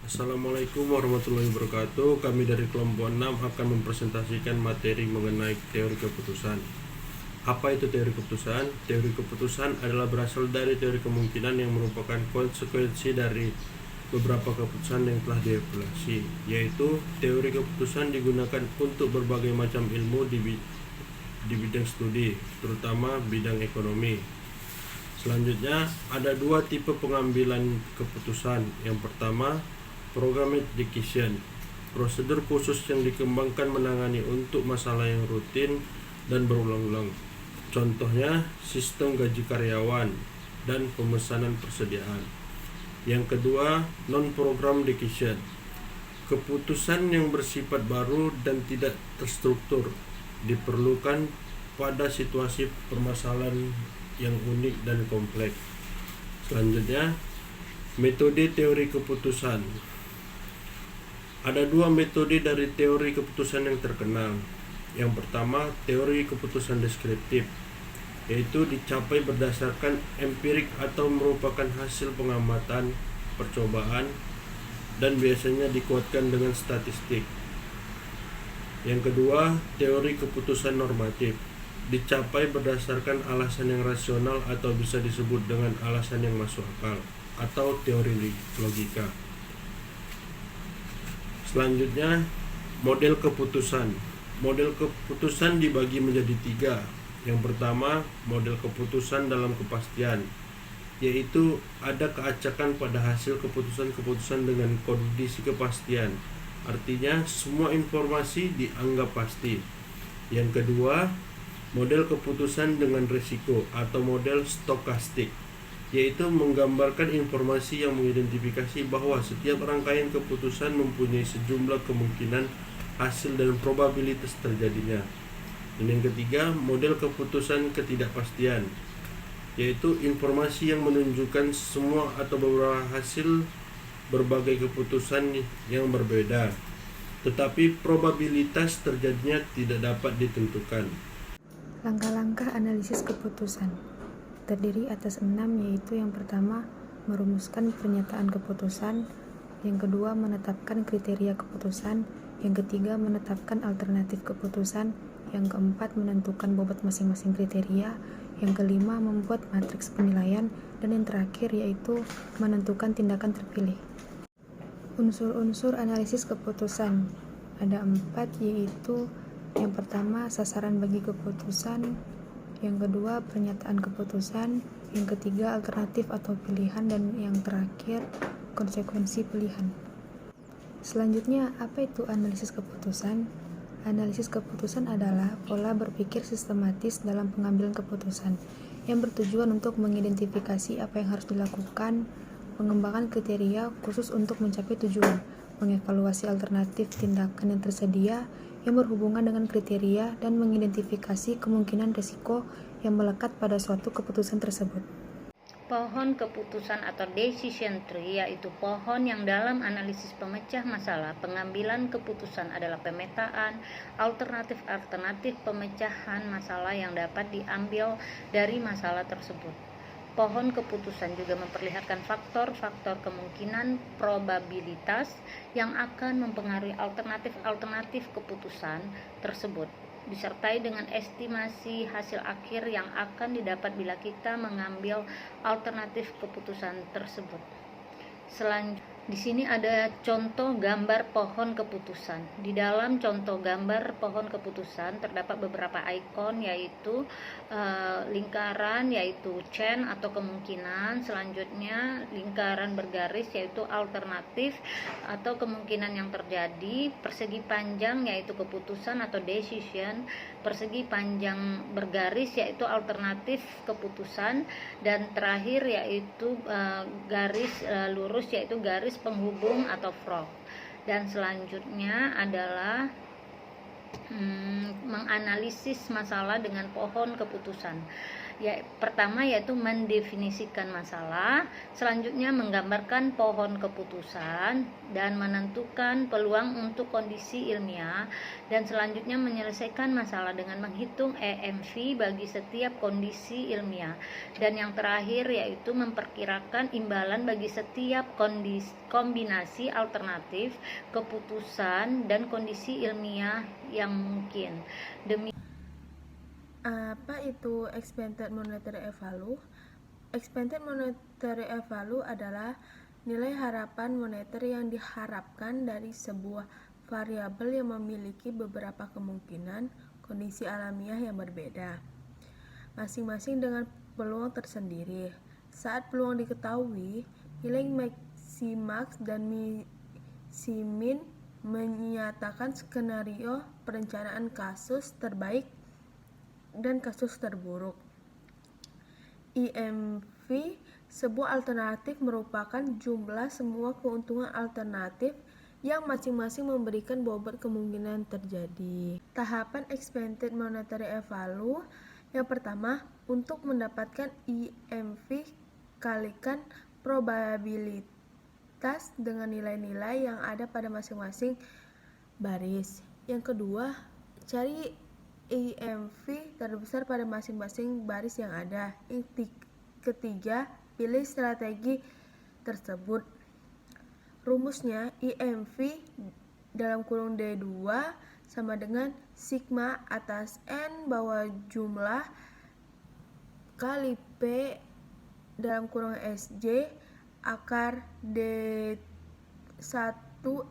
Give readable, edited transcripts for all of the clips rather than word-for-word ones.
Assalamualaikum warahmatullahi wabarakatuh. Kami dari kelompok 6 akan mempresentasikan materi mengenai teori keputusan. Apa itu teori keputusan? Teori keputusan adalah berasal dari teori kemungkinan yang merupakan konsekuensi dari beberapa keputusan yang telah dievaluasi, yaitu teori keputusan digunakan untuk berbagai macam ilmu di bidang studi, terutama bidang ekonomi. Selanjutnya, ada dua tipe pengambilan keputusan. Yang pertama, programmatic decision, prosedur khusus yang dikembangkan menangani untuk masalah yang rutin dan berulang-ulang. Contohnya, sistem gaji karyawan dan pemesanan persediaan. Yang kedua, non-program decision, keputusan yang bersifat baru dan tidak terstruktur, diperlukan pada situasi permasalahan yang unik dan kompleks. Selanjutnya, metode teori keputusan. Ada dua metode dari teori keputusan yang terkenal. Yang pertama, teori keputusan deskriptif, yaitu dicapai berdasarkan empirik atau merupakan hasil pengamatan, percobaan, dan biasanya dikuatkan dengan statistik. Yang kedua, teori keputusan normatif, dicapai berdasarkan alasan yang rasional atau bisa disebut dengan alasan yang masuk akal atau teori logika. Selanjutnya, model keputusan. Model keputusan dibagi menjadi tiga. Yang pertama, model keputusan dalam kepastian, yaitu ada keacakan pada hasil keputusan-keputusan dengan kondisi kepastian. Artinya, semua informasi dianggap pasti. Yang kedua, model keputusan dengan risiko atau model stokastik, yaitu menggambarkan informasi yang mengidentifikasi bahwa setiap rangkaian keputusan mempunyai sejumlah kemungkinan hasil dan probabilitas terjadinya. Dan yang ketiga, model keputusan ketidakpastian, yaitu informasi yang menunjukkan semua atau beberapa hasil berbagai keputusan yang berbeda, tetapi probabilitas terjadinya tidak dapat ditentukan. Langkah-langkah analisis keputusan terdiri atas 6, yaitu yang pertama, merumuskan pernyataan keputusan, yang kedua, menetapkan kriteria keputusan, yang ketiga, menetapkan alternatif keputusan, yang keempat, menentukan bobot masing-masing kriteria, yang kelima, membuat matriks penilaian, dan yang terakhir yaitu menentukan tindakan terpilih. Unsur-unsur analisis keputusan ada 4, yaitu yang pertama, sasaran bagi keputusan, yang kedua, pernyataan keputusan, yang ketiga, alternatif atau pilihan, dan yang terakhir, konsekuensi pilihan. Selanjutnya, apa itu analisis keputusan? Analisis keputusan adalah pola berpikir sistematis dalam pengambilan keputusan yang bertujuan untuk mengidentifikasi apa yang harus dilakukan, pengembangan kriteria khusus untuk mencapai tujuan, mengevaluasi alternatif tindakan yang tersedia yang berhubungan dengan kriteria, dan mengidentifikasi kemungkinan risiko yang melekat pada suatu keputusan tersebut. Pohon keputusan atau decision tree yaitu pohon yang dalam analisis pemecah masalah pengambilan keputusan adalah pemetaan alternatif-alternatif pemecahan masalah yang dapat diambil dari masalah tersebut. Pohon keputusan juga memperlihatkan faktor-faktor kemungkinan probabilitas yang akan mempengaruhi alternatif-alternatif keputusan tersebut, disertai dengan estimasi hasil akhir yang akan didapat bila kita mengambil alternatif keputusan tersebut. Di sini ada contoh gambar pohon keputusan. Di dalam contoh gambar pohon keputusan terdapat beberapa ikon, yaitu lingkaran yaitu chain atau kemungkinan, selanjutnya lingkaran bergaris yaitu alternatif atau kemungkinan yang terjadi, persegi panjang yaitu keputusan atau decision, persegi panjang bergaris yaitu alternatif keputusan, dan terakhir yaitu garis lurus yaitu garis penghubung atau frog. Dan selanjutnya adalah menganalisis masalah dengan pohon keputusan, Pertama yaitu mendefinisikan masalah, selanjutnya menggambarkan pohon keputusan dan menentukan peluang untuk kondisi ilmiah, dan selanjutnya menyelesaikan masalah dengan menghitung EMV bagi setiap kondisi ilmiah, dan yang terakhir yaitu memperkirakan imbalan bagi setiap kombinasi alternatif keputusan dan kondisi ilmiah yang mungkin. Apa itu Expected Monetary Value? Expected Monetary Value adalah nilai harapan moneter yang diharapkan dari sebuah variabel yang memiliki beberapa kemungkinan kondisi alamiah yang berbeda, masing-masing dengan peluang tersendiri. Saat peluang diketahui, nilai maximax dan minimin menyatakan skenario perencanaan kasus terbaik dan kasus terburuk. EMV, sebuah alternatif, merupakan jumlah semua keuntungan alternatif yang masing-masing memberikan bobot kemungkinan terjadi. Tahapan Expected Monetary Value. Yang pertama, untuk mendapatkan EMV, kalikan probabilitas dengan nilai-nilai yang ada pada masing-masing baris. Yang kedua, cari EMV terbesar pada masing-masing baris yang ada. Yang ketiga, pilih strategi tersebut. Rumusnya, EMV (D2) sama dengan sigma atas N bawah jumlah kali P (SJ) akar D1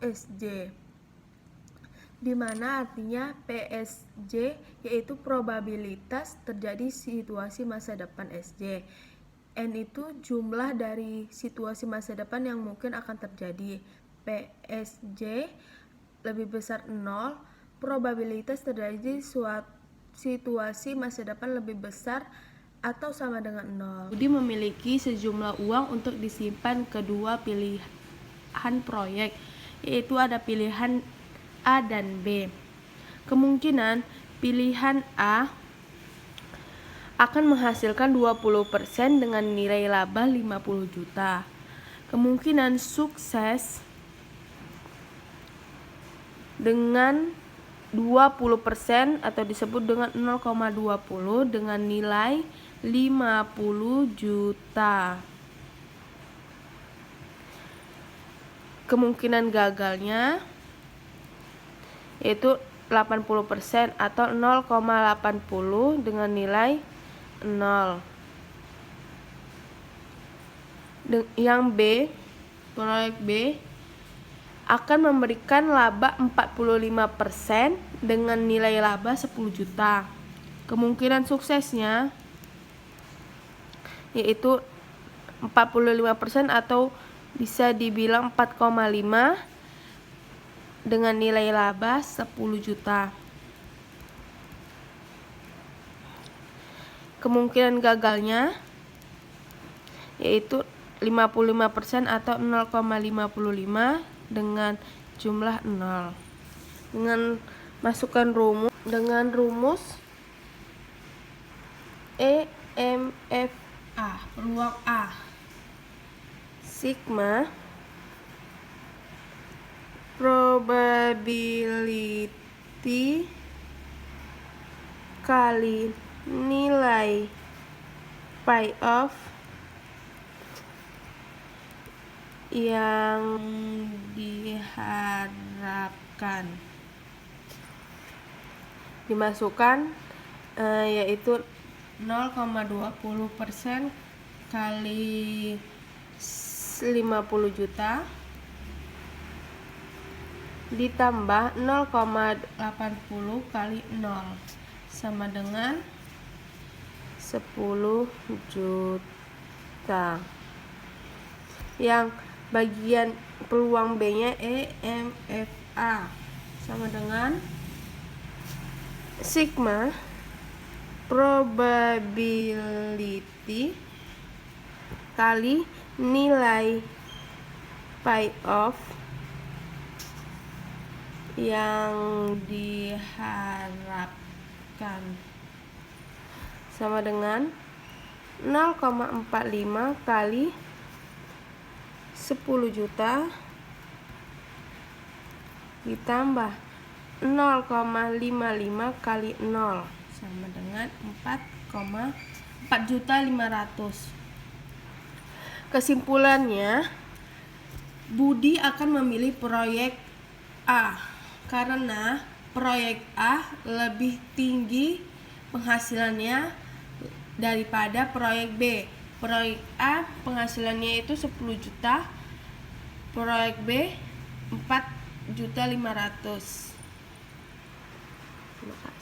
SJ, di mana artinya PSJ yaitu probabilitas terjadi situasi masa depan SJ. N itu jumlah dari situasi masa depan yang mungkin akan terjadi. PSJ lebih besar 0, probabilitas terjadi situasi masa depan lebih besar atau sama dengan 0. Budi memiliki sejumlah uang untuk disimpan kedua pilihan proyek, yaitu ada pilihan A dan B. Kemungkinan pilihan A akan menghasilkan 20% dengan nilai laba 50 juta. Kemungkinan sukses dengan 20% atau disebut dengan 0,20 dengan nilai 50 juta. Kemungkinan gagalnya yaitu 80% atau 0,80 dengan nilai 0. Yang B, proyek B akan memberikan laba 45% dengan nilai laba 10 juta. Kemungkinan suksesnya yaitu 45% atau bisa dibilang 4,5 dengan nilai laba 10 juta. Kemungkinan gagalnya yaitu 55% atau 0,55 dengan jumlah 0. Dengan masukkan rumus EMFA, peluang A, sigma probability kali nilai payoff yang diharapkan. Dimasukkan yaitu 0,20% kali 50 juta ditambah 0,80 kali 0 sama dengan 10 juta. Yang bagian peluang B-nya EMFA sama dengan sigma probability kali nilai payoff yang diharapkan sama dengan 0,45 kali 10 juta ditambah 0,55 kali 0 sama dengan 4,4.500.000. Kesimpulannya, Budi akan memilih proyek A karena proyek A lebih tinggi penghasilannya daripada proyek B. Proyek A penghasilannya itu 10 juta, proyek B 4.500.000. Terima kasih.